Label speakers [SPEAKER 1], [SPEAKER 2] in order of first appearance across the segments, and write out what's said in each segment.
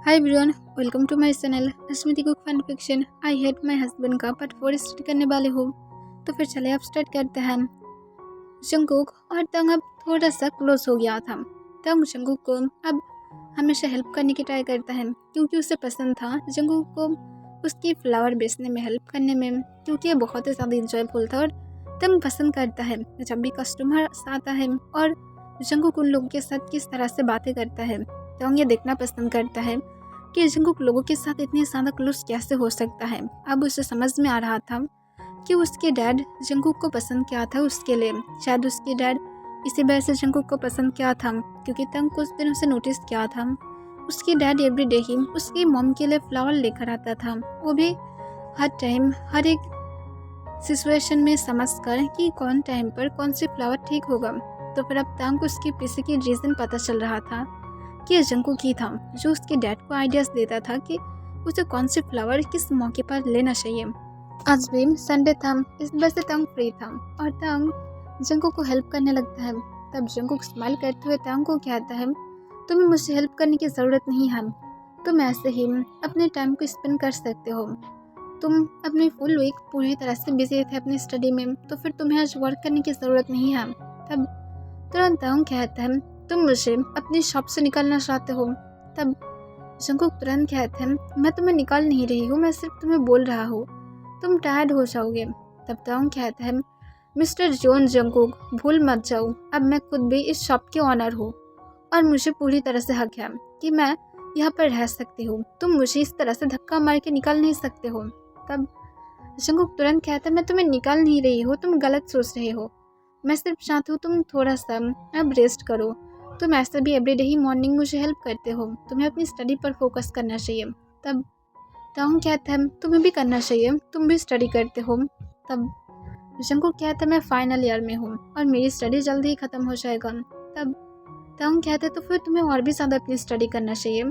[SPEAKER 1] Hi everyone, welcome to my channel Smriti cook fun fiction. I hate my husband का part 4 start करने वाले हो। तो फिर चले अब स्टार्ट करते हैं। जंगकुक और तंग अब थोड़ा सा क्लोज हो गया था। तंग जंगकुक को अब हमेशा हेल्प करने की ट्राई करता है क्योंकि उसे पसंद था जंगकुक को उसकी फ्लावर बेचने में हेल्प करने में, क्योंकि ये बहुत ही ज़्यादा इंजॉयफुल था। और तंग पसंद करता है जब भी कस्टमर आता है और जंगकुक उन लोगों के साथ किस तरह से बातें करता है। तंग ये देखना पसंद करता है कि जंगकुक लोगों के साथ इतने ज़्यादा क्लोज कैसे हो सकता है। अब उसे समझ में आ रहा था कि उसके डैड जंगकुक को पसंद किया था उसके लिए। शायद उसके डैड इसी वजह से जंगकुक को पसंद किया था, क्योंकि तंग कुछ दिन उसे नोटिस किया था उसके डैड एवरीडे ही उसकी मॉम के लिए फ्लावर लेकर आता था, वो भी हर टाइम हर एक सिचुएशन में समझ कर कि कौन टाइम पर कौन सी फ्लावर ठीक होगा। तो फिर अब तंग को उसके पीछे की रीज़न पता चल रहा था कि जंगकुक ही था जो उसके डैड को आइडियाज़ देता था कि उसे कौन सी फ्लावर किस मौके पर लेना चाहिए। आज भी संडे था, इस वजह से तंग फ्री था और तंग जंगकुक को हेल्प करने लगता है। तब जंगकुक स्माइल करते हुए तंग को कहता है, तुम्हें मुझसे हेल्प करने की ज़रूरत नहीं है, तुम ऐसे ही अपने टाइम को स्पेंड कर सकते हो। तुम अपनी फुल वीक पूरी तरह से बिजी थे अपनी स्टडी में, तो फिर तुम्हें आज वर्क करने की ज़रूरत नहीं है। तब तुरंत तंग कहता है, तुम मुझे अपनी शॉप से निकालना चाहते हो। तब जंगकुक तुरंत कहते हैं, मैं तुम्हें निकाल नहीं रही हूँ, मैं सिर्फ तुम्हें बोल रहा हूँ, तुम टायर्ड हो जाओगे। तब तंग कहता है, मिस्टर जॉन जंगकुक, भूल मत जाओ, अब मैं खुद भी इस शॉप के ऑनर हूँ और मुझे पूरी तरह से हक है कि मैं यहाँ पर रह सकती हूँ। तुम मुझे इस तरह से धक्का मार के निकाल नहीं सकते हो। तब जंगकुक तुरंत कहता है, मैं तुम्हें निकाल नहीं रही हूँ, तुम गलत सोच रहे हो, मैं सिर्फ चाहती हूँ तुम थोड़ा सा अब रेस्ट करो। तुम ऐसे भी एवरीडे ही मॉर्निंग मुझे हेल्प करते हो, तुम्हें अपनी स्टडी पर फोकस करना चाहिए। तब ताऊं कहता है, तुम्हें भी करना चाहिए, तुम भी स्टडी करते हो। तब जंगकुक कहता है, मैं फाइनल ईयर में हूँ और मेरी स्टडी जल्दी ही ख़त्म हो जाएगा। तब ताऊं कहते हैं, तो फिर तुम्हें और भी ज़्यादा अपनी स्टडी करना चाहिए।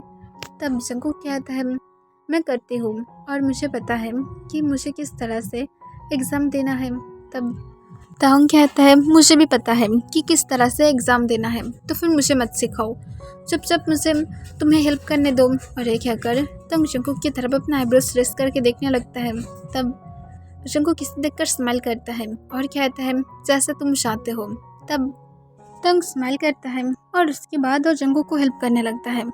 [SPEAKER 1] तब जंगकुक कहता है, मैं करती हूँ और मुझे पता है कि मुझे किस तरह से एग्ज़ाम देना है। तब ताऊं कहता है, मुझे भी पता है कि किस तरह से एग्ज़ाम देना है, तो फिर मुझे मत सिखाओ, चुपचाप मुझे तुम्हें हेल्प करने दो। और ये कहकर तंग जंगकुक की तरफ अपना आईब्रोज रेस करके देखने लगता है। तब जंगकुक किसी देखकर स्माइल करता है और कहता है, जैसा तुम चाहते हो। तब तंग स्माइल करता है और उसके बाद और जंगकुक को हेल्प करने लगता है।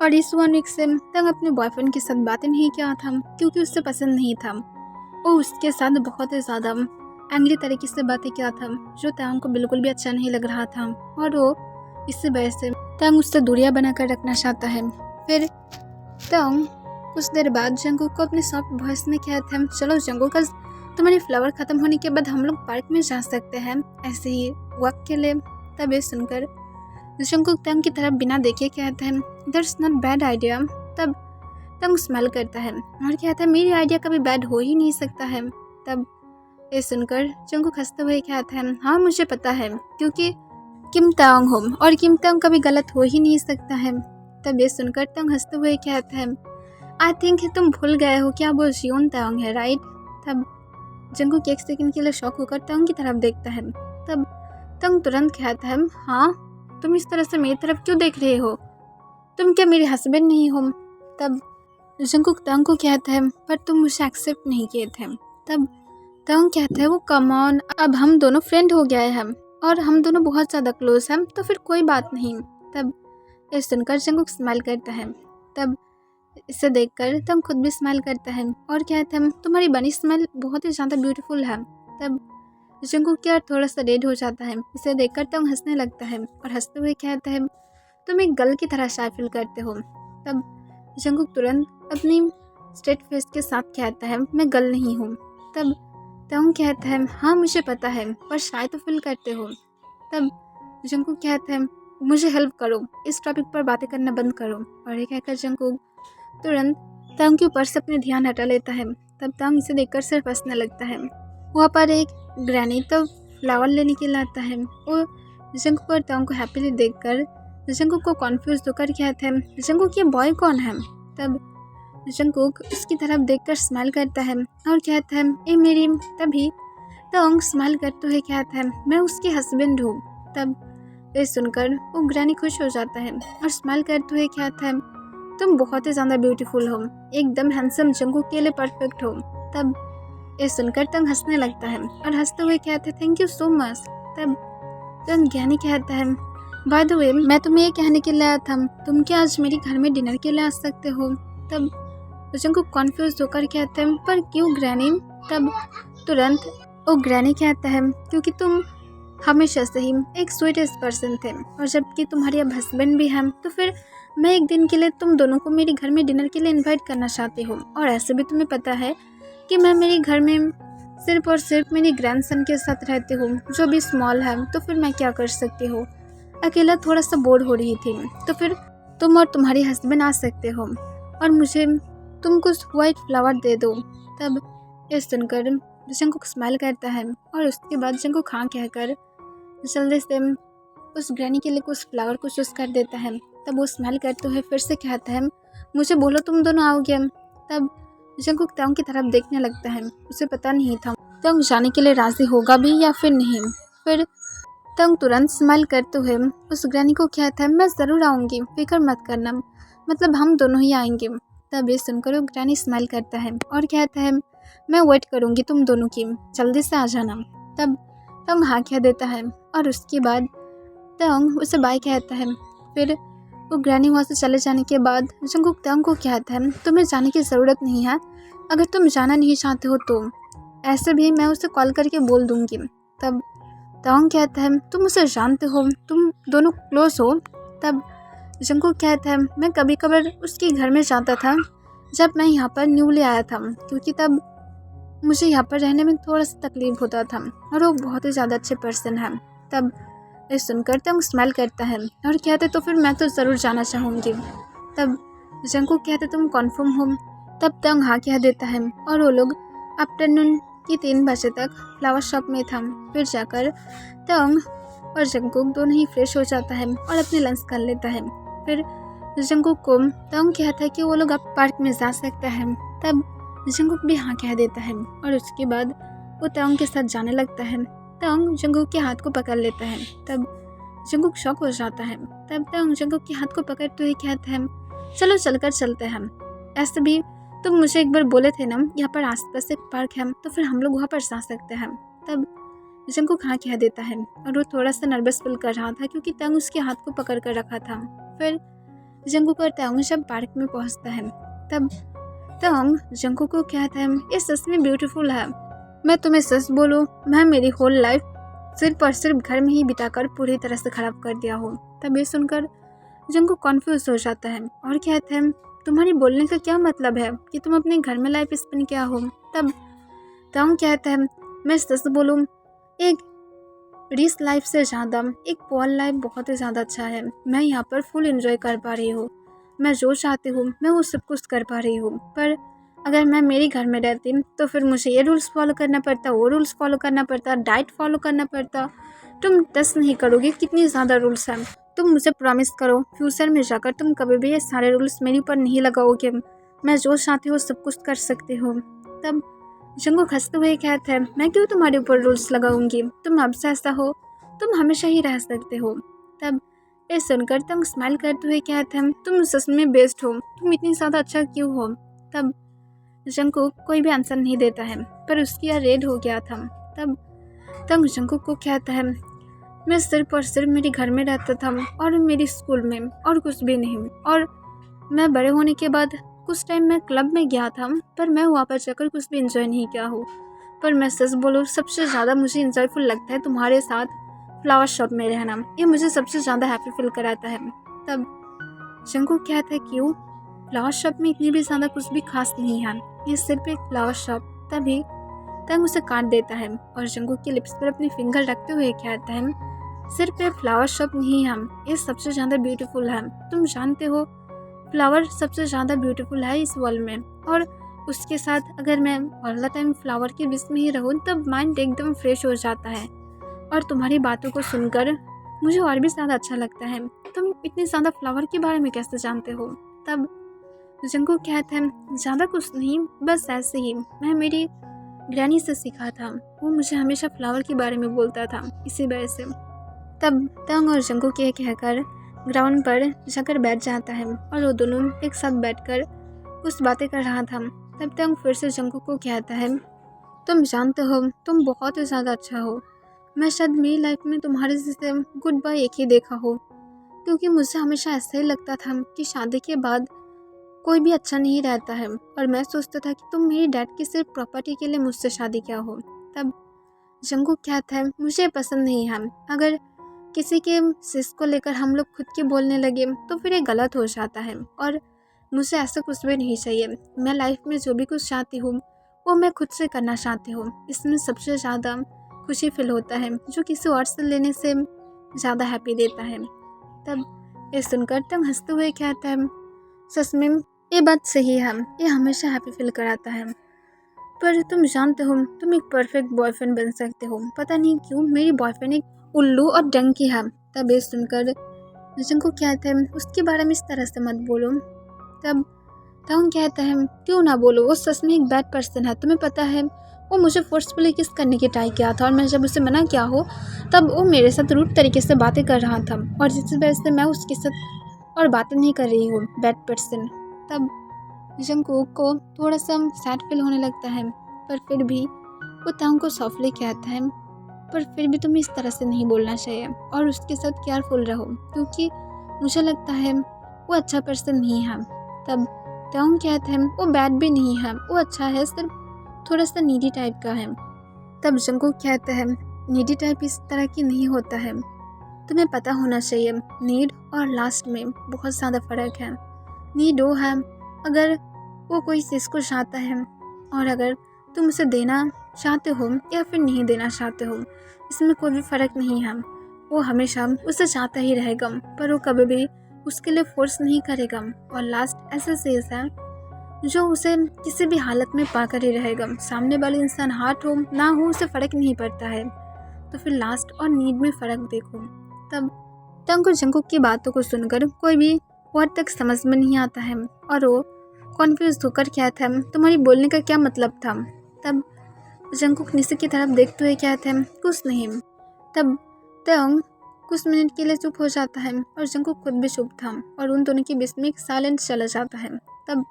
[SPEAKER 1] और इस 1 वीक से तंग अपने बॉयफ्रेंड के साथ बातें नहीं किया था, क्योंकि उससे पसंद नहीं था। वो उसके साथ बहुत ही ज़्यादा एंग्री तरीके से बातें किया था, जो तंग को बिल्कुल भी अच्छा नहीं लग रहा था और वो इसी वजह से तंग उससे दूरियां बनाकर रखना चाहता है। फिर तंग कुछ देर बाद जंगकुक को अपने सॉफ्ट वॉइस में कहता है, चलो जंगकुक, तुम्हारी फ्लावर ख़त्म होने के बाद हम लोग पार्क में जा सकते हैं, ऐसे ही वक्त के लिए। तब ये सुनकर जंगकुक तंग की तरफ बिना देखे कहता है, दैट्स नॉट बैड आइडिया। तब तंग स्माइल करता है और कहता है, मेरी आइडिया कभी बैड हो ही नहीं सकता है। तब ये सुनकर जंगकुक हंसते हुए कहता है, हाँ मुझे पता है, क्योंकि किम तांग हो और किम तांग कभी गलत हो ही नहीं सकता है। तब ये सुनकर तंग हंसते हुए कहता है, आई थिंक तुम भूल गए हो क्या वो जियोन तांग है, राइट। तब जंगकुक एक सेकंड के लिए शॉक होकर तंग की तरफ देखता है। तब तंग तुरंत कहता है, हाँ तुम इस तरह से मेरी तरफ क्यों देख रहे हो, तुम क्या मेरे हस्बैंड नहीं हो। तब जंगकुक तंग को कहता है, पर तुम मुझे एक्सेप्ट नहीं किए थे। तब तंग कहता है, वो कम ऑन, अब हम दोनों फ्रेंड हो गए हैं और हम दोनों बहुत ज़्यादा क्लोज हैं, तो फिर कोई बात नहीं। तब ये सुनकर जंगकुक स्माइल करता है। तब इसे देखकर तंग खुद भी स्माइल करता है और कहता है, तुम्हारी बनी स्माइल बहुत ही ज़्यादा ब्यूटीफुल है। तब जंगकुक क्या थोड़ा सा रेड हो जाता है, इसे देखकर तंग हंसने लगता है और हंसते हुए कहता है, तुम एक गर्ल की तरह शाय फील करते हो। तब जंगकुक तुरंत अपनी स्ट्रेट फेस के साथ कहता है, मैं गर्ल नहीं हूँ। तब तंग कहता है, हाँ मुझे पता है, पर शायद तो फील करते हो। तब जंगकुक कहता है, मुझे हेल्प करो, इस टॉपिक पर बातें करना बंद करो। और ये कहकर जंगकुक तुरंत तंग के ऊपर से अपने ध्यान हटा लेता है। तब तंग इसे देखकर सिर्फ हंसने लगता है। वहाँ पर एक ग्रैनी तो फ्लावर लेने के लिए आता है। वो जंगकुक और तंग को हैप्पीली देखकर जंगकुक को कॉन्फ्यूज होकर कहता है, जंगकुक ये बॉय कौन है। तब जंगकुक उसकी तरफ देखकर स्माइल करता है और कहता है, ए मेरी। तभी तंग स्माइल करते हुए कहता है, मैं उसके हस्बैंड हूँ। तब ये सुनकर वो ग्रैनी खुश हो जाता है और स्माइल करते हुए कहता है, तुम बहुत ही ज़्यादा ब्यूटीफुल हो, एकदम हैंडसम जंगकुक के लिए परफेक्ट हो। तब ये सुनकर तंग हंसने लगता है और हंसते हुए कहते हैं थैंक यू सो मच। तब तंग ज्ञानी कहता है बाय द वे मैं तुम्हें ये कहने के लिए आया था, तुम क्या आज मेरे घर में डिनर के लिए आ सकते हो। तब जंगकुक कॉन्फ्यूज होकर कहते हैं पर क्यों ग्रैनी। तब तुरंत वो ग्रैनी कहता है क्योंकि तुम हमेशा से ही एक स्वीटेस्ट पर्सन थे और जबकि तुम्हारे अब हस्बैंड भी हैं तो फिर मैं एक दिन के लिए तुम दोनों को मेरे घर में डिनर के लिए इनवाइट करना चाहती हूँ। और ऐसे भी तुम्हें पता है कि मैं मेरे घर में सिर्फ और सिर्फ मेरी ग्रैंडसन के साथ रहती हूँ जो भी स्मॉल है, तो फिर मैं क्या कर सकती हूँ। अकेला थोड़ा सा बोर हो रही थी तो फिर तुम और तुम्हारे हस्बैंड आ सकते हो और मुझे तुम कुछ वाइट फ्लावर दे दो। तब ये सुनकर जंगकुक स्माइल करता है और उसके बाद जंगकुक हाँ कहकर जल्दी से उस ग्रैनी के लिए कुछ फ्लावर को चूज कर देता है। तब वो स्माइल करते हुए फिर से कहता है मुझे बोलो तुम दोनों आओगे। तब जंगकुक तंग की तरफ देखने लगता है, उसे पता नहीं था तंग जाने के लिए राजी होगा भी या फिर नहीं। फिर तंग तुरंत स्माइल करते हुए उस ग्रैनी को कहता है मैं ज़रूर आऊँगी, फिक्र मत करना, मतलब हम दोनों ही आएंगे। तब ये सुनकर वो ग्रैनी स्माइल करता है और कहता है मैं वेट करूँगी तुम दोनों की, जल्दी से आ जाना। तब तंग हाँ कह देता है और उसके बाद तंग उसे बाय कहता है। फिर वो ग्रैनी वहाँ से चले जाने के बाद जंगकुक तंग को कहता है तुम्हें जाने की ज़रूरत नहीं है, अगर तुम जाना नहीं चाहते हो तो ऐसे भी मैं उसे कॉल करके बोल दूँगी। तब तंग कहता है तुम उसे जानते हो, तुम दोनों क्लोज हो। तब जंगकुक कहता है मैं कभी कभार उसके घर में जाता था जब मैं यहाँ पर न्यूली आया था, क्योंकि तब मुझे यहाँ पर रहने में थोड़ा सा तकलीफ होता था और वो बहुत ही ज़्यादा अच्छे पर्सन है। तब ये सुनकर तंग स्माइल करता है और कहते तो फिर मैं तो ज़रूर जाना चाहूँगी। तब जंगकुक कहते तुम कन्फर्म हो। तब तंग हाँ कह देता है और वो लोग आफ्टरनून की 3 बजे तक फ्लावर शॉप में था। फिर जाकर तंग और जंगकुक दोनों ही फ्रेश हो जाता है और अपने लंच कर लेता है। फिर जंगकुक को तंग कहता है कि वो लोग अब पार्क में जा सकते हैं। तब जंगकुक भी हाँ कह देता है और उसके बाद वो तंग के साथ जाने लगता है। तंग जंगकुक के हाथ को पकड़ लेता है। तब जंगकुक शॉक हो जाता है। तब तंग जंगकुक के हाथ को पकड़ते हुए कहता है चलो चलकर चलते हैं, ऐसे भी तुम मुझे एक बार बोले थे ना यहाँ पर आसपास एक पार्क है तो फिर हम लोग वहाँ पर जा सकते हैं। तब जंगकुक हाँ कह देता है और वो थोड़ा सा नर्वस फील कर रहा था क्योंकि तंग उसके हाथ को पकड़ कर रखा था। फिर जंगकुक और तंग जब पार्क में पहुँचता है तब तंग जंगकुक को कहता है ये सच में ब्यूटीफुल है, मैं तुम्हें सच बोलूँ मैं मेरी होल लाइफ सिर्फ और सिर्फ घर में ही बिताकर पूरी तरह से ख़राब कर दिया हूँ। तब ये सुनकर जंगकुक कन्फ्यूज हो जाता है और कहते हैं तुम्हारी बोलने का क्या मतलब है कि तुम अपने घर में लाइफ स्पेंड किया हो। तब तंग कहता है मैं सच बोलूँ एक रिच लाइफ से ज़्यादा एक पुअर लाइफ बहुत ही ज़्यादा अच्छा है, मैं यहाँ पर फुल एंजॉय कर पा रही हूँ, मैं जो चाहती हूँ मैं वो सब कुछ कर पा रही हूँ। पर अगर मैं मेरे घर में रहती तो फिर मुझे ये रूल्स फॉलो करना पड़ता, वो रूल्स फॉलो करना पड़ता, डाइट फॉलो करना पड़ता। तुम टच नहीं करोगे कितनी ज़्यादा रूल्स हैं। तुम मुझे प्रॉमिस करो फ्यूचर में जाकर तुम कभी भी ये सारे रूल्स मेरे ऊपर नहीं लगाओगे, मैं जो चाहती हूँ सब कुछ कर सकती हो। तब जंगकुक हंसते हुए कहते हैं मैं क्यों तुम्हारे ऊपर रूल्स लगाऊंगी, तुम अब से ऐसा हो तुम हमेशा ही रह सकते हो। तब ये सुनकर तंग स्माइल करते हुए कहते हैं तुम सच में बेस्ट हो, तुम इतनी ज़्यादा अच्छा क्यों हो। तब जंगकुक कोई भी आंसर नहीं देता है पर उसकी यह रेड हो गया था। तब तंग जंगकुक को कहता है मैं सिर्फ और सिर्फ मेरे घर में रहता था और मेरी स्कूल में और कुछ भी नहीं, और मैं बड़े होने के बाद कुछ टाइम मैं क्लब में गया था पर मैं वहाँ पर जाकर कुछ भी इंजॉय नहीं किया हूँ। पर मैं सच बोलूँ सबसे ज़्यादा मुझे इंजॉयफुल लगता है तुम्हारे साथ फ्लावर शॉप में रहना, ये मुझे सबसे ज़्यादा हैप्पी फील कराता है। तब जंगकुक कहता है क्यों, फ्लावर शॉप में इतनी भी ज़्यादा कुछ भी खास नहीं है, ये सिर्फ एक फ्लावर शॉप। तभी तंग उसे काट देता है और जंगकुक के लिप्स पर अपनी फिंगर रखते हुए कहता है सिर्फ एक फ्लावर शॉप नहीं है, ये सबसे ज़्यादा ब्यूटीफुल है, तुम जानते हो फ्लावर सबसे ज़्यादा ब्यूटीफुल है इस वर्ल्ड में, और उसके साथ अगर मैं ऑल द टाइम फ्लावर के बीच में ही रहूँ तब माइंड एकदम फ्रेश हो जाता है। और तुम्हारी बातों को सुनकर मुझे और भी ज़्यादा अच्छा लगता है, तुम इतने ज़्यादा फ्लावर के बारे में कैसे जानते हो। तब जंगकुक कहते हैं ज़्यादा कुछ नहीं, बस ऐसे ही मैं मेरी ग्रैनी से सीखा था, वो मुझे हमेशा फ्लावर के बारे में बोलता था, इसी वजह से। तब तंग और जंगकुक ये कहकर ग्राउंड पर जाकर बैठ जाता है और वो दोनों एक साथ बैठकर कुछ बातें कर रहा था। तब तंग फिर से जंगकुक को कहता है, तुम जानते हो तुम बहुत ही ज़्यादा अच्छा हो। मैं शायद मेरी लाइफ में तुम्हारे जैसे गुड बाय एक ही देखा हो, क्योंकि मुझे हमेशा ऐसा ही लगता था कि शादी के बाद कोई भी अच्छा नहीं रहता है और मैं सोचता था कि तुम मेरी डैड की सिर्फ प्रॉपर्टी के लिए मुझसे शादी किया हो। तब जंगकुक कहता है, मुझे पसंद नहीं है। अगर किसी के सिस को लेकर हम लोग खुद के बोलने लगे तो फिर ये गलत हो जाता है और मुझे ऐसा कुछ भी नहीं चाहिए। मैं लाइफ में जो भी कुछ चाहती हूँ वो मैं खुद से करना चाहती हूँ। इसमें सबसे ज़्यादा खुशी फील होता है जो किसी और से लेने से ज़्यादा हैप्पी देता है। तब ये सुनकर तंग हंसते हुए कहता है, सच में ये बात सही है, ये हमेशा हैप्पी फील कराता है। पर तुम जानते हो तुम एक परफेक्ट बॉयफ्रेंड बन सकते हो। पता नहीं क्यों मेरी बॉयफ्रेंड एक उल्लू और डंकी है। तब ये सुनकर जंगकुक कहता है, उसके बारे में इस तरह से मत बोलो। तब ताउन कहता है, क्यों ना बोलो, वो सच में एक बैड पर्सन है। तुम्हें पता है वो मुझे फोर्सफुली किस करने की ट्राई किया था और मैं जब उसे मना किया हो तब वो मेरे साथ रूड तरीके से बातें कर रहा था और जिस वजह से मैं उसके साथ और बातें नहीं कर रही हूँ, बैड पर्सन। तब जंगकुक को थोड़ा सा सैड फील होने लगता है, पर फिर भी वो ताउन को सॉफ्टली कहता है, पर फिर भी तुम्हें इस तरह से नहीं बोलना चाहिए और उसके साथ केयरफुल रहो, क्योंकि मुझे लगता है वो अच्छा पर्सन नहीं है। तब ताउन कहता है, वो बैड भी नहीं है, वो अच्छा है, सिर्फ थोड़ा सा नीडी टाइप का है। तब जंगकुक कहता है, नीडी टाइप इस तरह की नहीं होता है, तुम्हें पता होना चाहिए नीड और लास्ट में बहुत ज़्यादा फ़र्क है। नीड वो है अगर वो कोई चीज़ को चाहता है और अगर तुम उसे देना चाहते हो या फिर नहीं देना चाहते हो, इसमें कोई भी फ़र्क नहीं है। वो हमेशा उसे चाहता ही रहेगा, पर वो कभी भी उसके लिए फोर्स नहीं करेगा। और लास्ट ऐसा चीज़ है जो उसे किसी भी हालत में पाकर ही रहेगा। सामने वाले इंसान हार्ट हो ना हो उसे फ़र्क नहीं पड़ता है। तो फिर लास्ट और नीड में फ़र्क देखो। तब तंग को जंगकुक की बातों को सुनकर कोई भी वर्ड तक समझ में नहीं आता है और वो कॉन्फ्यूज होकर कहता है, तुम्हारी बोलने का क्या मतलब था। तब जंगकुक नीचे की तरफ देखते हुए कहते हैं, कुछ नहीं। तब तंग कुछ मिनट के लिए चुप हो जाता है और जंगकुक खुद भी चुप था और उन दोनों के बीच में एक साइलेंट चला जाता है। तब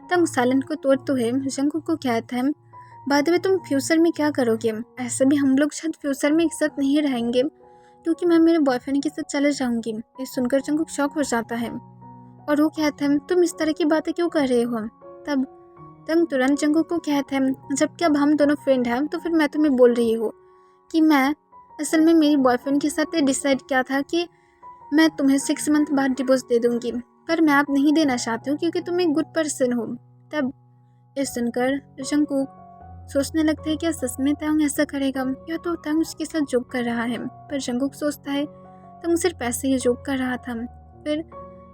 [SPEAKER 1] तंग साइलेंट को तोड़ते हुए जंगकुक को कहता है, बाद में तुम फ्यूचर में क्या करोगे। ऐसे भी हम लोग शायद फ्यूचर में एक साथ नहीं रहेंगे, क्योंकि मैं मेरे बॉयफ्रेंड के साथ चले जाऊंगी। ये सुनकर जंगकुक शॉक हो जाता है और वो कहता है, तुम इस तरह की बातें क्यों कर रहे हो। तब तंग तुरंत जंगकुक को कहता है, जबकि अब हम दोनों फ्रेंड हैं तो फिर मैं तुम्हें बोल रही हूँ कि मैं असल में मेरी बॉयफ्रेंड के साथ ये डिसाइड किया था कि मैं तुम्हें 6 मंथ बाद डिवोर्स दे दूंगी, पर मैं आप नहीं देना चाहती हूँ क्योंकि तुम एक गुड पर्सन हो। तब ये सुनकर जंगकुक सोचने लगता है क्या सच में तंग ऐसा करेगा या तो तंग उसके साथ जोक कर रहा है। पर जंगकुक सोचता है तंग सिर्फ ऐसे ही जोक कर रहा था। फिर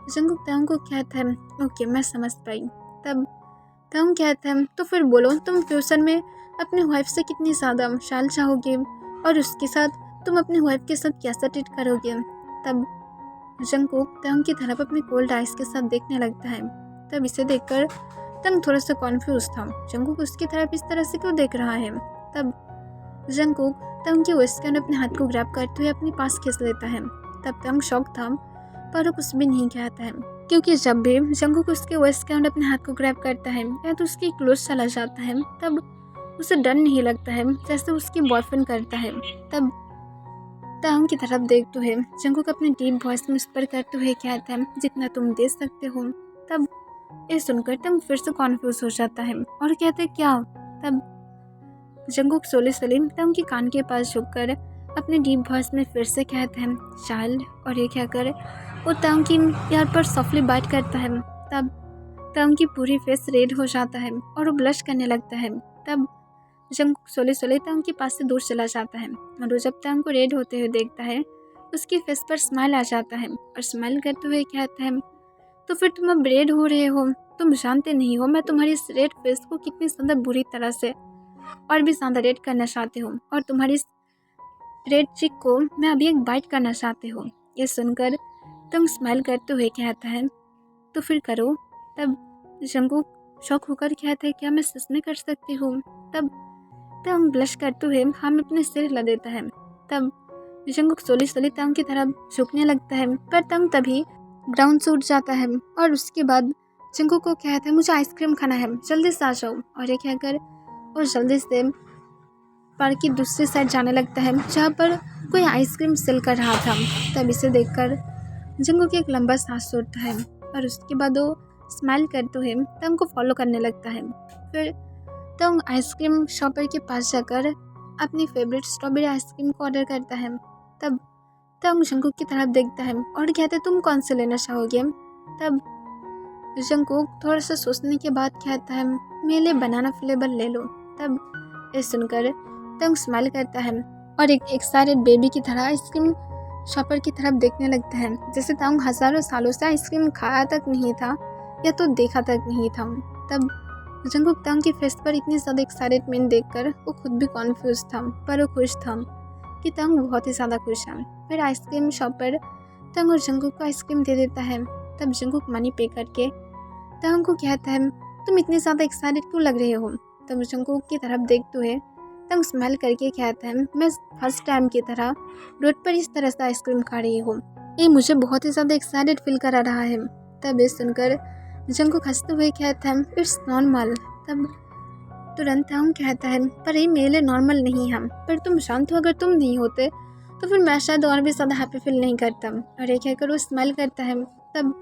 [SPEAKER 1] जंगकुक तंग को कहता है, ओके मैं समझ पाई। तब तंग कहता है, तो फिर बोलो तुम फ्यूचर में अपनी वाइफ से कितनी ज़्यादा शाल चाहोगे और उसके साथ तुम अपनी वाइफ के साथ कैसा ट्रीट करोगे। तब जंगकुक तंग की तरफ अपने कोल्ड आइज के साथ देखने लगता है। तब इसे देखकर तंग थोड़ा सा कॉन्फ्यूज था, जंगकुक उसकी तरफ इस तरह से क्यों देख रहा है। तब जंगकुक तंग के वेस्ट कैंड अपने हाथ को ग्रैब करते हुए अपने पास खींच लेता है। तब तंग शॉक था, पर वो कुछ भी नहीं कहता है, क्योंकि जब भी जंगकुक उसके वेस्ट कैंड अपने हाथ को ग्रैब करता है या तो उसकी क्लोज चला जाता है, तब उसे डर नहीं लगता है जैसे उसकी बॉयफ्रेंड करता है। तब तंग की तरफ देखते हुए जंगकुक अपने डीप वॉइस में विस्पर करते हुए कहता है, जितना तुम दे सकते हो। तब ये सुनकर तंग फिर से कॉन्फ्यूज हो जाता है और कहते क्या। तब जंगकुक सोले तंग के कान के पास झुककर अपने डीप वॉइस में फिर से कहता है, चाइल्ड, और ये कहकर वो तंग की यार पर सॉफ्टली बाइट करता है। तब तंग की पूरी फेस रेड हो जाता है और वो ब्लश करने लगता है। तब जंगकुक सोले तंग के पास से दूर चला जाता है और वो जब तंग को रेड होते हुए देखता है उसकी फेस पर स्माइल आ जाता है और स्माइल करते हुए कहता है, तो फिर तुम अब रेड हो रहे हो। तुम जानते नहीं हो मैं तुम्हारी इस रेड फेस को कितनी ज़्यादा बुरी तरह से और भी ज़्यादा रेड करना चाहती हूँ और तुम्हारी इस रेड चिक को मैं अभी एक बाइट करना चाहती हूँ। ये सुनकर तुम स्माइल करते हुए कहता है, तो फिर करो। तब जंगकुक शौक होकर कहता है, क्या मैं सच में कर सकती हूँ। तब ब्लश करते हुए हम अपने सिर हिला देता है। तब जंगकुक सोली सोली तंग की तरफ झुकने लगता है, पर तंग तभी ग्राउंड से उठ जाता है और उसके बाद जंगकुक को कहता है मुझे आइसक्रीम खाना है, जल्दी से आ जाओ। और ये कहकर वो जल्दी से पार्क की दूसरी साइड जाने लगता है जहाँ पर कोई आइसक्रीम सेल कर रहा था। तब इसे देखकर जंगकुक एक लंबा सांस छोड़ता है और उसके बाद वो स्माइल करते हुए तंग को फॉलो करने लगता है। फिर तंग आइसक्रीम शॉपर के पास जाकर अपनी फेवरेट स्ट्रॉबेरी आइसक्रीम को ऑर्डर करता है। तब तंग जंगकुक की तरफ देखता है और कहता है तुम कौन से लेना चाहोगे। तब जंगकुक थोड़ा सा सोचने के बाद कहता है मेरे लिए बनाना फ्लेवर ले लो। तब ये सुनकर तंग स्माइल करता है और एक एक्साइटेड बेबी की तरह आइसक्रीम शॉपर की तरफ देखने लगता है, जैसे तंग हजारों सालों से आइसक्रीम खाया तक नहीं था या तो देखा तक नहीं था। तब जंगकुक तंग की फेस पर इतनी ज़्यादा एक्साइटमेंट देखकर वो खुद भी कॉन्फ्यूज था, पर वो खुश था कि तंग बहुत ही ज़्यादा खुश है। फिर आइसक्रीम शॉपर तंग और जंगकुक को आइसक्रीम दे देता है। तब जंगकुक मनी पे करके तंग को कहता है तुम इतनी ज़्यादा एक्साइटेड क्यों लग रहे हो। तब जंगकुक की तरफ देखते हुए तंग स्माइल करके कहता है मैं फर्स्ट टाइम की तरह रोड पर इस तरह से आइसक्रीम खा रही हूँ, ये मुझे बहुत ही ज़्यादा एक्साइटेड फील करा रहा है। तब ये सुनकर जंगकुक हंसते हुए कहता है इट्स नॉर्मल। तब तुरंत तंग कहता है पर ये मेरे लिए नॉर्मल नहीं है, पर तुम शांत हो, अगर तुम नहीं होते तो फिर मैं शायद और भी ज़्यादा हैप्पी फील नहीं करता। और ये कहकर वो स्माइल करता है। तब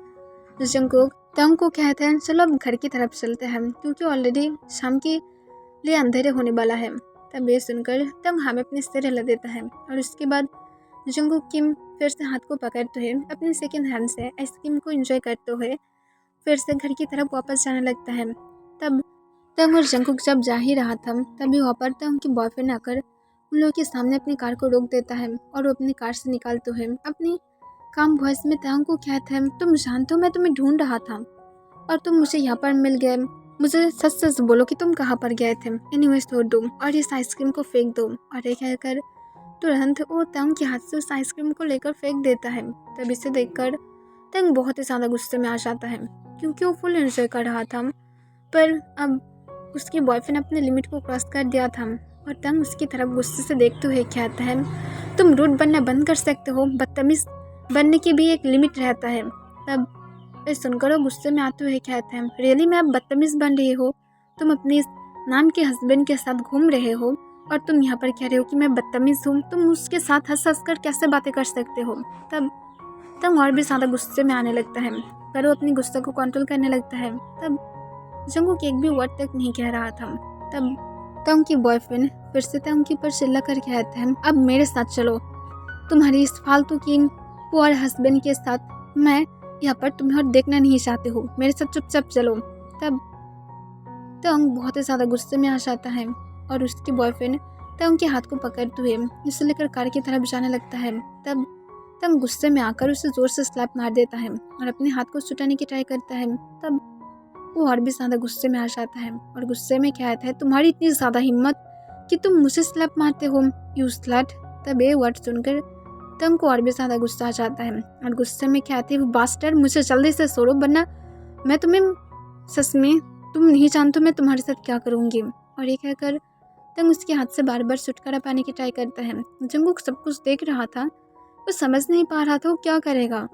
[SPEAKER 1] जंगकुक तंग को कहता है चलो अब घर की तरफ चलते हैं क्योंकि ऑलरेडी शाम के लिए अंधेरे होने वाला है। तब ये सुनकर तंग हमें अपने सिर हिला देता है और उसके बाद जंगकुक किम फिर से हाथ को पकड़ते हुए अपने सेकंड हैंड से आइसक्रीम को एंजॉय करते हुए फिर से घर की तरफ वापस जाने लगता है। तब तंग और जंगकुक जब जा ही रहा था तभी वहाँ पर तंग के बॉयफ्रेंड आकर उन लोगों के सामने अपनी कार को रोक देता है और वो अपनी कार से निकालते हुए अपनी काम वॉइस में तंग को कहता है तुम जानते हो मैं तुम्हें ढूंढ रहा था और तुम मुझे यहाँ पर मिल गए, मुझे सच सच बोलो कि तुम कहाँ पर गए थे। एनीवेज छोड़ दो और इस आइसक्रीम को फेंक दो। और ये कहकर तुरंत वो तंग के हाथ से उस आइसक्रीम को लेकर फेंक देता है। तब इसे देखकर तंग बहुत ही ज़्यादा गुस्से में आ जाता है क्योंकि वो फुल एंजॉय कर रहा था, पर अब उसके बॉयफ्रेंड अपने लिमिट को क्रॉस कर दिया था। और तंग उसकी तरफ गुस्से से देखते हुए कहता है तुम रूड बनना बंद कर सकते हो, बदतमीज बनने की भी एक लिमिट रहता है। तब ये सुनकर वो गुस्से में आते हुए कहते हैं रियली मैं अब बदतमीज बन रही हो, तुम अपने नाम के हस्बैंड के साथ घूम रहे हो और तुम यहाँ पर कह रहे हो कि मैं बदतमीज हूँ, तुम उसके साथ हंस हंस कर कैसे बातें कर सकते हो। तब तंग और भी ज़्यादा गुस्से में आने लगता है, पर वो अपने गुस्से को कंट्रोल करने लगता है। तब जंगकुक एक भी वर्ड तक नहीं कह रहा था। तब तंग की बॉयफ्रेंड फिर से तंग के ऊपर चिल्ला कर कहता है अब मेरे साथ चलो, तुम्हारी इस फालतू की पुअर हस्बैंड के साथ मैं यहाँ पर तुम्हें और देखना नहीं चाहती हूँ, मेरे साथ चुपचाप चलो। तब तंग बहुत ही ज़्यादा गुस्से में आ जाता है और उसकी बॉयफ्रेंड तंग के हाथ को पकड़ते हुए उसे लेकर कार की तरफ जाने लगता है। तब तंग गुस्से में आकर उसे जोर से स्लैप मार देता है और अपने हाथ को छुटाने की ट्राई करता है। तब वो और भी ज़्यादा गुस्से में आ जाता है और गुस्से में कहता है तुम्हारी इतनी ज़्यादा हिम्मत कि तुम मुझे स्लैप मारते हो, यू स्लट। तब ये वर्ड सुनकर तंग को और भी ज़्यादा गुस्सा आ जाता है और गुस्से में कहती है बास्टर मुझे जल्दी से छोड़ो वरना मैं तुम्हें सच में तुम नहीं जानते मैं तुम्हारे साथ क्या करूँगी। और ये कहकर तंग उसके हाथ से बार बार छुटकारा पाने की ट्राई करता है। जंगकुक सब कुछ देख रहा था, वो समझ नहीं पा रहा था वो क्या करेगा,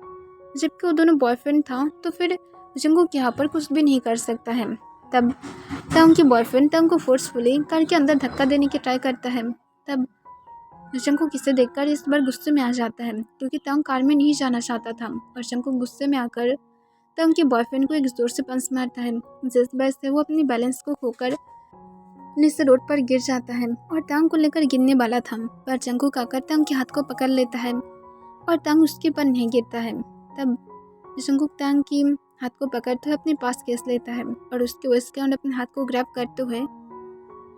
[SPEAKER 1] जबकि वो दोनों बॉयफ्रेंड था तो फिर जंगकुक यहाँ पर कुछ भी नहीं कर सकता है। तब तंग की बॉयफ्रेंड तंग को फोर्सफुली कार के अंदर धक्का देने की ट्राई करता है। तब जंगकुक इसे देखकर इस बार गुस्से में आ जाता है क्योंकि तंग कार में नहीं जाना चाहता था और जंगकुक गुस्से में आकर तंग के बॉयफ्रेंड को एक जोर से पंच मारता है, जिस वजह से वो अपनी बैलेंस को खोकर नीचे रोड पर गिर जाता है और तंग को लेकर गिरने वाला था, पर जंगकुक आकर तंग के हाथ को पकड़ लेता है और तंग उसके पर नहीं गिरता है। तब जंगकुक तंग की हाथ को पकड़ते हुए अपने पास खींच लेता है और उसके वेस्ट के अपने हाथ को ग्रैब करते हुए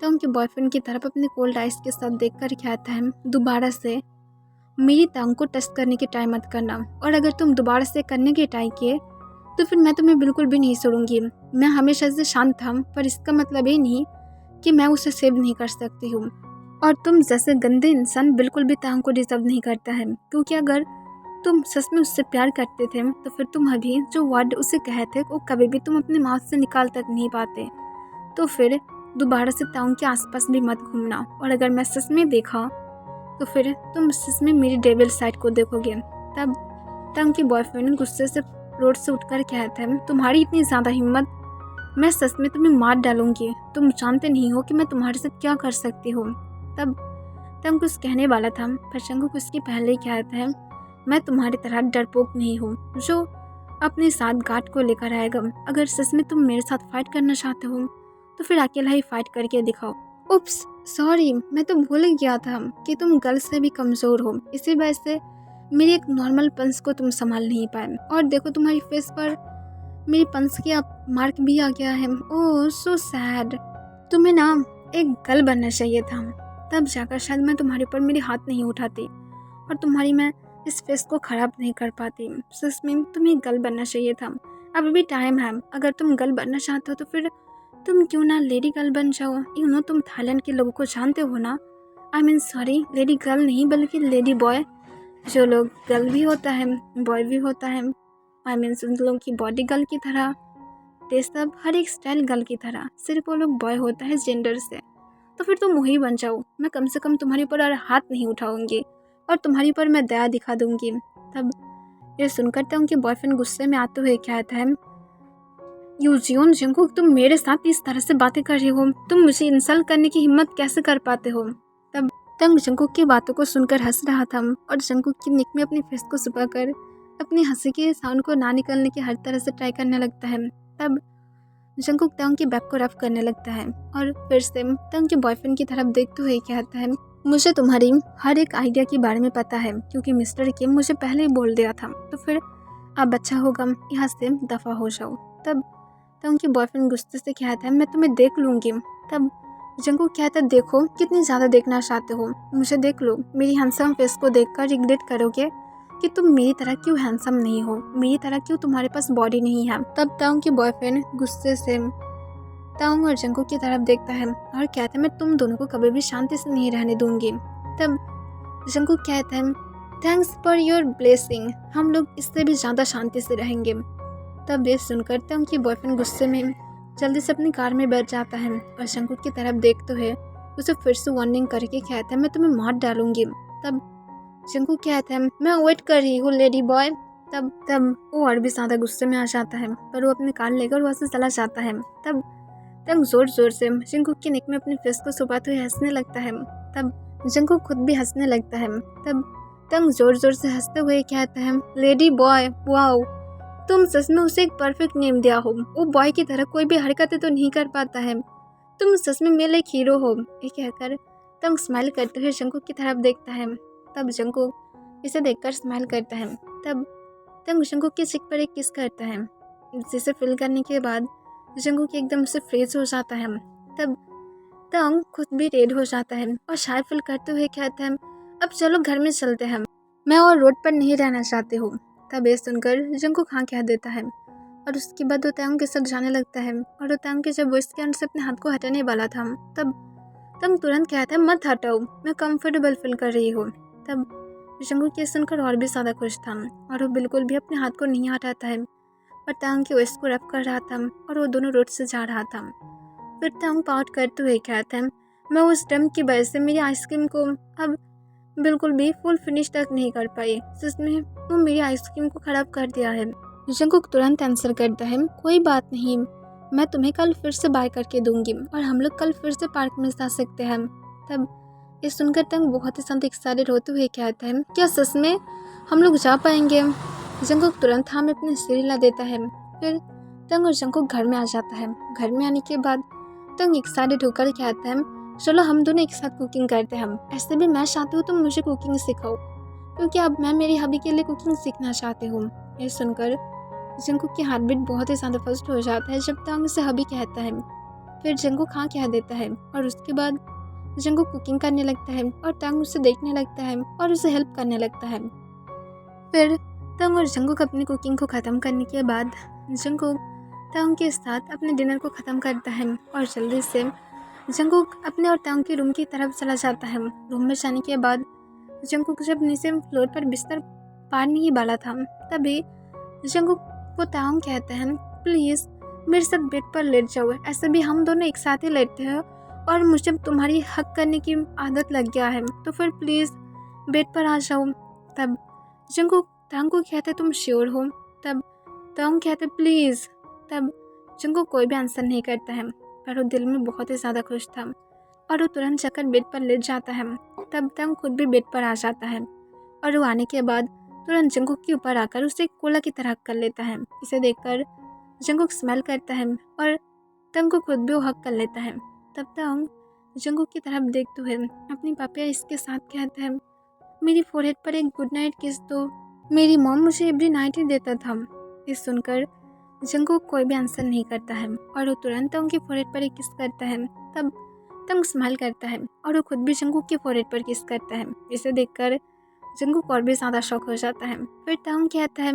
[SPEAKER 1] तंग के बॉयफ्रेंड की तरफ अपने कोल्ड आइस के साथ देखकर कहता है दोबारा से मेरी तंग को टच करने की ट्राई मत करना, और अगर तुम दोबारा से करने की ट्राई किए तो फिर मैं तुम्हें बिल्कुल भी नहीं छोड़ूंगी। मैं हमेशा से शांत था, पर इसका मतलब ये नहीं कि मैं उसे सेव नहीं कर सकती हूँ, और तुम जैसे गंदे इंसान बिल्कुल भी तंग को डिजर्व नहीं करता है, क्योंकि अगर तुम सच में उससे प्यार करते थे तो फिर तुम अभी जो वर्ड उसे कहे थे वो कभी भी तुम अपने माउथ से निकाल तक नहीं पाते। तो फिर दोबारा से तंग के आसपास भी मत घूमना, और अगर मैं सच में देखा तो फिर तुम सच में मेरी डेविल साइड को देखोगे। तब तंग की बॉयफ्रेंड गुस्से से रोड से उठकर कहता है, तुम्हारी इतनी ज़्यादा हिम्मत, मैं सच में तुम्हें मार डालूंगी। तुम जानते नहीं हो कि मैं तुम्हारे साथ क्या कर सकती हूँ। तब तंग कुछ कहने वाला था पर जंगकुक उसकी पहले ही कहता है, मैं तुम्हारी तरह डरपोक नहीं हूँ जो अपने साथ गार्ड को लेकर आएगा। अगर सच में तुम मेरे साथ फाइट करना चाहते हो तो फिर अकेला ही फाइट करके दिखाओ। उप्स, सॉरी, मैं तो भूल ही गया था कि तुम गर्ल्स से भी कमज़ोर हो। इसी वजह से मेरी एक नॉर्मल पंच को तुम संभाल नहीं पाए। और देखो तुम्हारी फेस पर मेरी पंच की अब मार्क भी आ गया है। ओह सो सैड। तुम्हें ना एक गर्ल बनना चाहिए था, तब जाकर शायद मैं तुम्हारे ऊपर मेरे हाथ नहीं उठाती और तुम्हारी मैं इस फेस को ख़राब नहीं कर पाती। सच में तुम्हें गर्ल बनना चाहिए था। अब भी टाइम है। अगर तुम गर्ल बनना चाहते हो तो फिर तुम क्यों ना लेडी गर्ल बन जाओ। तुम थाईलैंड के लोगों को जानते हो ना। I mean sorry, lady girl नहीं बल्कि लेडी बॉय। जो लोग गर्ल भी होता है बॉय भी होता है। आई मीन उन लोगों की बॉडी गर्ल की तरह, टेस्ट सब हर एक स्टाइल गर्ल की तरह, सिर्फ वो लोग बॉय होता है जेंडर से। तो फिर तुम वही बन जाओ। मैं कम से कम तुम्हारे ऊपर और हाथ नहीं उठाऊंगी और तुम्हारे ऊपर मैं दया दिखा दूंगी। तब ये सुनकर तो उनके बॉयफ्रेंड गुस्से में आते हुए कहता है, यूजियोन जंगकुक, तुम मेरे साथ इस तरह से बातें कर रही हो। तुम मुझे इंसल्ट करने की हिम्मत कैसे कर पाते हो। तब तंग जंगकुक की बातों को सुनकर हंस रहा था और जंगकुक की निक में अपनी फेस को छुपाकर अपनी हंसी के साउंड को ना निकलने की हर तरह से ट्राई करने लगता है। तब जंगकुक तंग की बैक को रफ करने लगता है और फिर से तंग के बॉयफ्रेंड की तरफ देखते हुए कहता है, मुझे तुम्हारी हर एक आइडिया के बारे में पता है क्योंकि मिस्टर किम मुझे पहले ही बोल दिया था। तो फिर अब अच्छा होगा यहाँ से दफ़ा हो जाओ। तब तंग के बॉयफ्रेंड गुस्से से कहता है, मैं तुम्हें देख लूँगी। तब जंगकुक कहता है, देखो कितनी ज़्यादा देखना चाहते हो, मुझे देख लो। मेरी हैंडसम फेस को देखकर रिग्रेट करोगे कि तुम मेरी तरह क्यों हैंडसम नहीं हो, मेरी तरह क्यों तुम्हारे पास बॉडी नहीं है। तब तांग की बॉयफ्रेंड गुस्से से तांग और जंगकुक की तरफ देखता है और कहता है, मैं तुम दोनों को कभी भी शांति से नहीं रहने दूंगी। तब जंगकुक कहता है, थैंक्स फॉर योर ब्लेसिंग, हम लोग इससे भी ज़्यादा शांति से रहेंगे। तब ये सुनकर तांग की बॉयफ्रेंड गुस्से में जल्दी से अपनी कार में बैठ जाता है और जंगकुक की तरफ देखते हुए उसे फिर से वार्निंग करके कहता है, मैं तुम्हें मार डालूंगी। तब जंगकुक कहता है, मैं वेट कर रही हूँ लेडी बॉय। तब वो और भी ज़्यादा गुस्से में आ जाता है पर वो अपनी कार लेकर वहाँ से चला जाता है। तब तंग जोर जोर से जंगकुक के नेक में अपनी फेस को छुपाते हुए हंसने लगता है। तब जंगकुक खुद भी हंसने लगता है। तब तंग जोर जोर से हंसते हुए कहता है, लेडी बॉय, वाओ, तुम सच में उसे एक परफेक्ट नेम दिया हो। वो बॉय की तरह कोई भी हरकतें तो नहीं कर पाता है। तुम सच में मेरे एक हीरो हो। ये कहकर तंग स्माइल करते हुए जंगकुक की तरफ देखता है। तब जंगकुक इसे देखकर स्माइल करता है। तब तंग जंगकुक के चिक पर एक किस करता है, जिसे फिल करने के बाद जंगकुक एकदम से फ्रीज हो जाता है। तब तंग खुद भी रेड हो जाता है और शायद फिल करते हुए कहता है, अब चलो घर में चलते हैं, मैं और रोड पर नहीं रहना चाहती हूँ। तब ये सुनकर जंगकुक हाँ कह देता है और उसके बाद वो तंग के साथ जाने लगता है। और वो तंग के जब वो इसके अंदर से अपने हाथ को हटाने वाला था तब तंग तुरंत कहता है, मत हटाओ, मैं कंफर्टेबल फील कर रही हूँ। तब जंगकुक ये सुनकर और भी ज़्यादा खुश था और वो बिल्कुल भी अपने हाथ को नहीं हटाता है और तंग के वेस्ट को रफ कर रहा था और वो दोनों रोड से जा रहा था। फिर तंग पाउट करते हुए कहता है, मैं उस डम की वजह से मेरी आइसक्रीम को अब बिल्कुल भी फुल फिनिश तक नहीं कर पाई, जिसमें वो मेरी आइसक्रीम को ख़राब कर दिया है। जंगकुक तुरंत आंसर करता है, कोई बात नहीं, मैं तुम्हें कल फिर से बाय करके दूंगी और हम लोग कल फिर से पार्क में जा सकते हैं। तब ये सुनकर तंग बहुत ही ज़्यादा एक्साइटेड होते हुए कहता है, क्या सच में हम लोग जा पाएंगे। जंगकुक तुरंत हाँ में अपनी सिर हिला देता है। फिर तंग और जंगकुक घर में आ जाता है। घर में आने के बाद तंग एक्साइटेड होकर कहता है, चलो हम दोनों एक साथ कुकिंग करते हैं। ऐसे भी मैं चाहती हूँ तुम मुझे कुकिंग सिखाओ क्योंकि अब मैं मेरी हबी के लिए कुकिंग सीखना चाहती हूँ। ये सुनकर जंगकुक की हार्ट बीट बहुत ही ज़्यादा फास्ट हो जाता है जब तंग उसे हबी कहता है। फिर जंगकुक हाँ कह देता है और उसके बाद जंगकुक कुकिंग करने लगता है और तंग उसे देखने लगता है और उसे हेल्प करने लगता है। फिर तंग और जंगकुक अपनी कुकिंग को ख़त्म करने के बाद जंगकुक तंग के साथ अपने डिनर को ख़त्म करता है और जल्दी से जंगकुक अपने और तंग के रूम की तरफ चला जाता है। रूम में जाने के बाद जंगकुक जब नीचे फ्लोर पर बिस्तर पारने ही वाला था तभी जंगकुक को तंग कहता है, प्लीज़ मेरे साथ बेड पर लेट जाओ। ऐसे भी हम दोनों एक साथ ही लेटते हैं और मुझे तुम्हारी हक करने की आदत लग गया है, तो फिर प्लीज़ बेड पर आ जाओ। तब जंगकुक तांग को कहते तुम श्योर हो? तब तांग कहते प्लीज़। तब जंगकुक कोई भी आंसर नहीं करता है, पर वो दिल में बहुत ही ज़्यादा खुश था और वो तुरंत जाकर बेड पर लेट जाता है। तब तांग खुद भी बेड पर आ जाता है और वो आने के बाद तुरंत जंगकुक के ऊपर आकर उसे एक कोला की तरह कर लेता है। इसे देखकर जंगकुक स्माइल करता है और तांग को खुद भी वो हक कर लेता है। तब तांग जंगकुक की तरफ देखते हुए अपनी पापिया इसके साथ कहता है, मेरी फोरहेड पर एक गुड नाइट किस दो, मेरी मॉम मुझे एवरी नाइट ही देता था। ये सुनकर जंगकुक कोई भी आंसर नहीं करता है और वो तुरंत तांग की फोरहेड पर एक किस करता है। तब तांग स्माइल करता है और वो खुद भी जंगकुक की फोरहेड पर किस करता है। इसे देखकर जंगकुक और भी ज़्यादा शॉक हो जाता है। फिर तांग कहता है,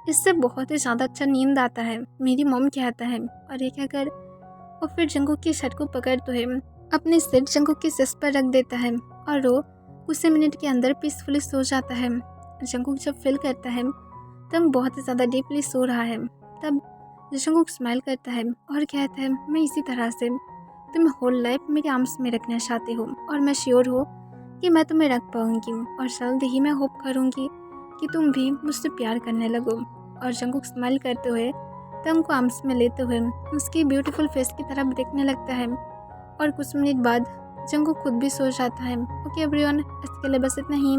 [SPEAKER 1] इससे बहुत ही ज़्यादा अच्छा नींद आता है, मेरी मॉम कहता है। और ये कहकर वो फिर जंगकुक की शर्ट को पकड़ते हुए अपने सिर जंगकुक की सिर पर रख देता है और वो कुछ मिनट के अंदर पीसफुली सो जाता है। जंगकुक जब फील करता है तब बहुत ही ज़्यादा डीपली सो रहा है। तब जंगकुक स्माइल करता है और कहता है, मैं इसी तरह से तुम्हें होल लाइफ मेरे आर्म्स में रखना चाहती हूँ और मैं श्योर हूँ कि मैं तुम्हें रख पाऊँगी और जल्द ही मैं होप करूँगी कि तुम भी मुझसे प्यार करने लगो। और जंगकुक स्माइल करते हुए तांग को आर्म्स में लेते हुए उसकी ब्यूटीफुल फेस की तरफ देखने लगता है और कुछ मिनट बाद जंगकुक खुद भी सो जाता है। ओके एवरीवन, इसके लिए बस इतना ही।